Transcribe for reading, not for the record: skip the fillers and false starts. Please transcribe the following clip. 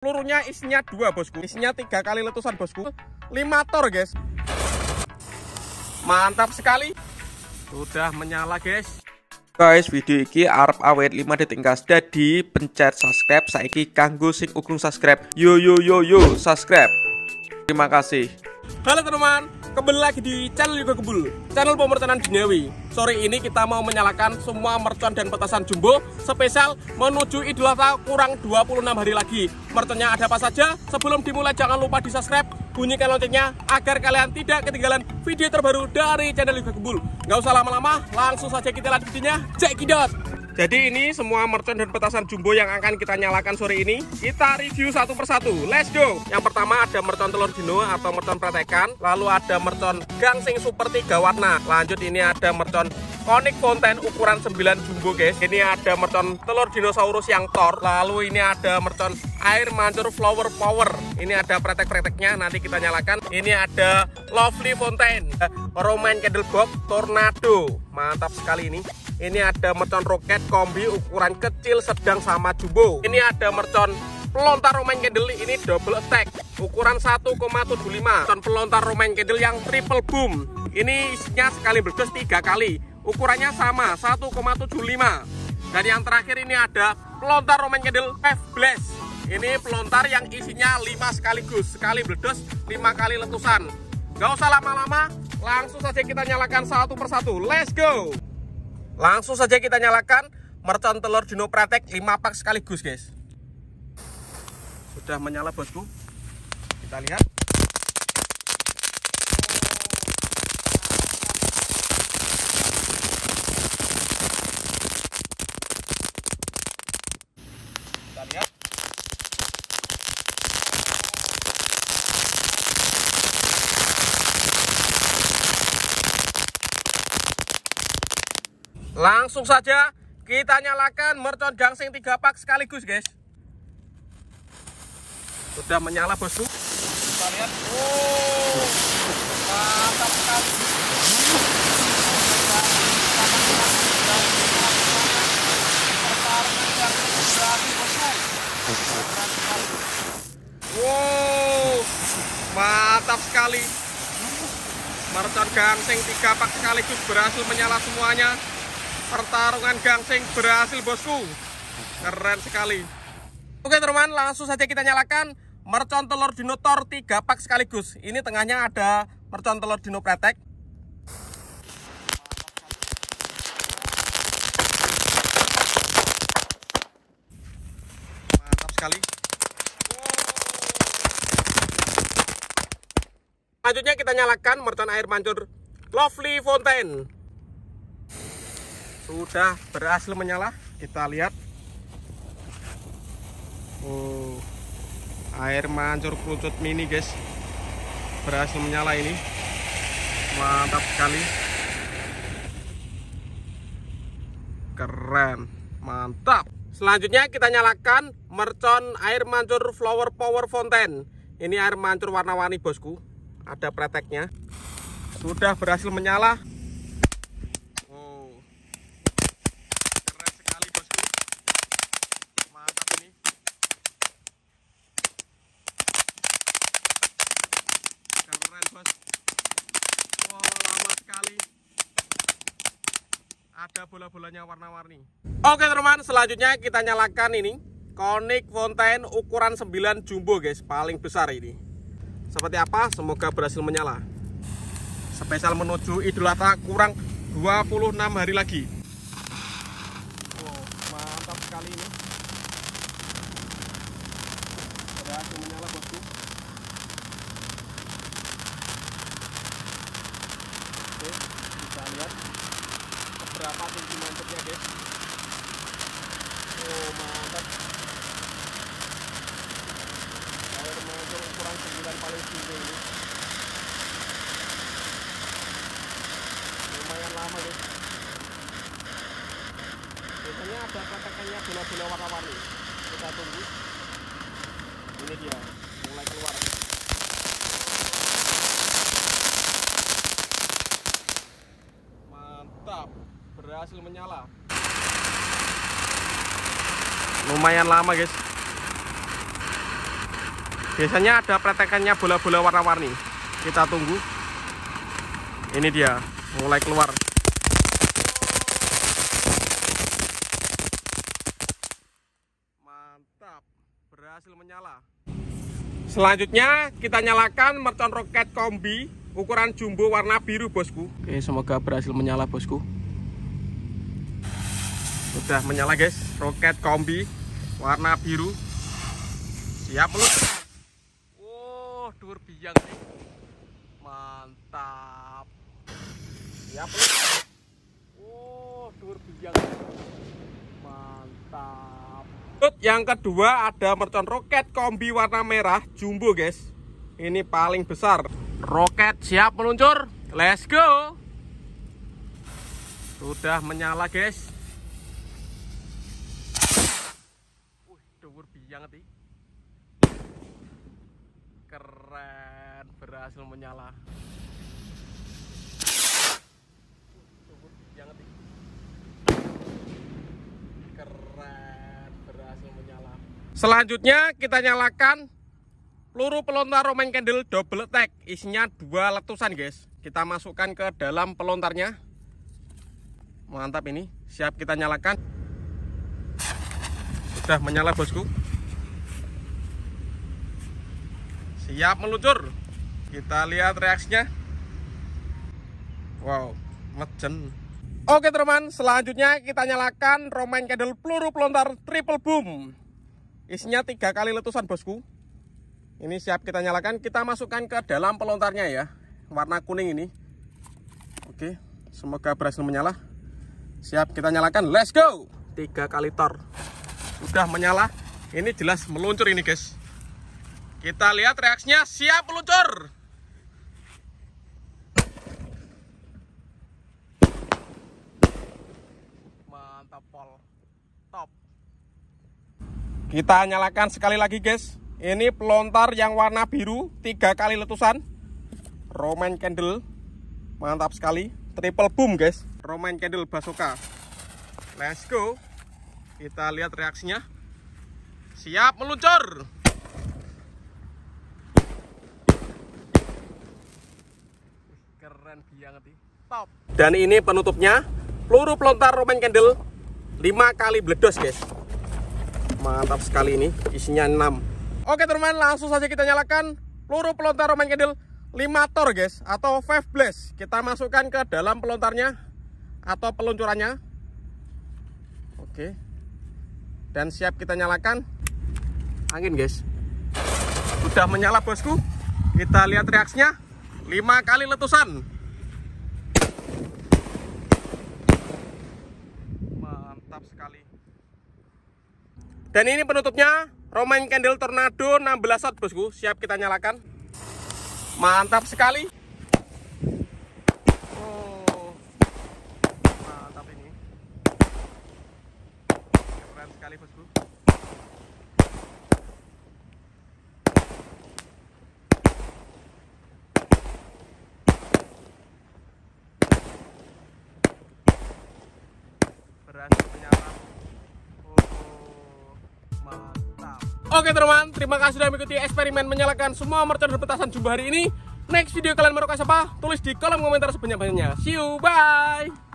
Pelurunya isinya 2 bosku, isinya 3 kali letusan bosku, 5 tor guys. Mantap sekali, sudah menyala guys. Guys, video iki arep awet 5 detik gas. Jadi pencet subscribe saiki kanggo sing ugung subscribe. Yo subscribe. Terima kasih. Halo teman-teman, kembali lagi di channel Yoga Kebul, channel pemertanan duniawi. Sore ini kita mau menyalakan semua mercon dan petasan jumbo spesial menuju Idul Adha, kurang 26 hari lagi. Merconnya ada apa saja? Sebelum dimulai jangan lupa di subscribe, bunyikan loncengnya agar kalian tidak ketinggalan video terbaru dari channel Yoga Kebul. Gak usah lama-lama, langsung saja kita lihat videonya. Cekidot. Jadi ini semua mercon dan petasan jumbo yang akan kita nyalakan sore ini. Kita review satu persatu. Let's go. Yang pertama ada mercon telur dino atau mercon pretekan. Lalu ada mercon gangsing super 3 warna. Lanjut ini ada mercon Konik Fountain ukuran 9 jumbo guys. Ini ada mercon telur dinosaurus yang tor. Lalu ini ada mercon air mancur flower power. Ini ada pretek-preteknya, nanti kita nyalakan. Ini ada Lovely Fountain, Roman Candle Box Tornado. Mantap sekali ini. Ini ada mercon roket kombi ukuran kecil, sedang sama jumbo. Ini ada mercon pelontar Roman Candle, ini double attack ukuran 1,75. Mercon pelontar Roman Candle yang triple boom. Ini isinya sekali meletus 3 kali. Ukurannya sama 1,75. Dan yang terakhir ini ada pelontar Roman Candle F-Blast. Ini pelontar yang isinya 5 sekaligus, sekali meletus 5 kali letusan. Gak usah lama-lama, langsung saja kita nyalakan satu persatu. Let's go. Langsung saja kita nyalakan mercon telur dino pretek 5 pak sekaligus guys. Sudah menyala bosku. Kita lihat. Kita lihat. Langsung saja kita nyalakan mercon gangsing 3 pak sekaligus guys. Sudah menyala bosku. Kita lihat. Oh, mantap sekali. Wow, mantap sekali. Mercon gangsing 3 pak sekaligus berhasil menyala semuanya. Pertarungan gangsing berhasil bosku. Keren sekali. Oke teman-teman, langsung saja kita nyalakan mercon telur dino tor 3 pak sekaligus. Ini tengahnya ada mercon telur dino pretek. Mantap sekali. Selanjutnya kita nyalakan mercon air mancur Lovely Fountain. Sudah berhasil menyala, kita lihat. Oh, air mancur kerucut mini guys, berhasil menyala ini. Mantap sekali, keren, mantap. Selanjutnya kita nyalakan mercon air mancur flower power fountain. Ini air mancur warna-warni bosku, ada preteknya. Sudah berhasil menyala. Wow, lama sekali. Ada bola-bolanya warna-warni. Oke teman-teman, selanjutnya kita nyalakan ini Konik Fountain ukuran 9 jumbo guys, paling besar ini. Seperti apa? Semoga berhasil menyala. Spesial menuju Idul Adha, kurang 26 hari lagi. Oh, mantap sekali ini. Berhasil menyala bosku. Oke, kita lihat berapa sentimeternya guys. Oh, mantap. Air mancur ukuran 9 paling tinggi ini. Lumayan lama guys. Biasanya ada pretekannya bola-bola warna-warni. Kita tunggu. Ini dia, mulai keluar. Berhasil menyala. Lumayan lama guys. Biasanya ada pretekannya bola-bola warna-warni. Kita tunggu. Ini dia, mulai keluar. Mantap, berhasil menyala. Selanjutnya kita nyalakan mercon roket kombi ukuran jumbo warna biru, bosku. Oke, semoga berhasil menyala, bosku. Sudah menyala, guys. Roket kombi warna biru. Siap meluncur. Oh, dur biang nih. Mantap. Siap meluncur. Oh, dur biang. Mantap. Yang kedua ada mercon roket kombi warna merah jumbo, guys. Ini paling besar. Roket siap meluncur. Let's go. Sudah menyala, guys. Dur biang nih. Keren, berhasil menyala. Keren, berhasil menyala. Selanjutnya kita nyalakan peluru pelontar Roman Candle double attack. Isinya 2 letusan, guys. Kita masukkan ke dalam pelontarnya. Mantap ini. Siap kita nyalakan. Sudah menyala, bosku. Siap meluncur. Kita lihat reaksinya. Wow, mejen. Oke teman, selanjutnya kita nyalakan Roman Candle peluru pelontar triple boom. Isinya 3 kali letusan, bosku. Ini siap kita nyalakan. Kita masukkan ke dalam pelontarnya ya, warna kuning ini. Oke, semoga berhasil menyala. Siap kita nyalakan. Let's go. 3 kali tor. Sudah menyala. Ini jelas meluncur ini, guys. Kita lihat reaksinya. Siap meluncur. Mantap, pol. Top. Kita nyalakan sekali lagi, guys. Ini pelontar yang warna biru 3 kali letusan Roman Candle. Mantap sekali. Triple boom, guys. Roman Candle bazooka. Let's go. Kita lihat reaksinya. Siap meluncur. Keren banget nih. Top. Dan ini penutupnya. Peluru pelontar Roman Candle 5 kali bledos, guys. Mantap sekali ini. Isinya 6. Oke teman, langsung saja kita nyalakan peluru pelontar Roman Candle 5 tor, guys, atau 5 blast. Kita masukkan ke dalam pelontarnya atau peluncurannya. Oke. Dan siap kita nyalakan. Angin, guys. Sudah menyala, bosku. Kita lihat reaksinya. 5 kali letusan. Mantap sekali. Dan ini penutupnya Roman Candle Tornado 16 watt, bosku. Siap kita nyalakan. Mantap sekali. Oh, mantap ini. Keren sekali, bosku. Berhasil menyala. Oh, mantap. Oke teman, terima kasih sudah mengikuti eksperimen menyalakan semua mercon petasan jumbo hari ini. Next video kalian mau request apa? Tulis di kolom komentar sebanyak-banyaknya. See you, bye.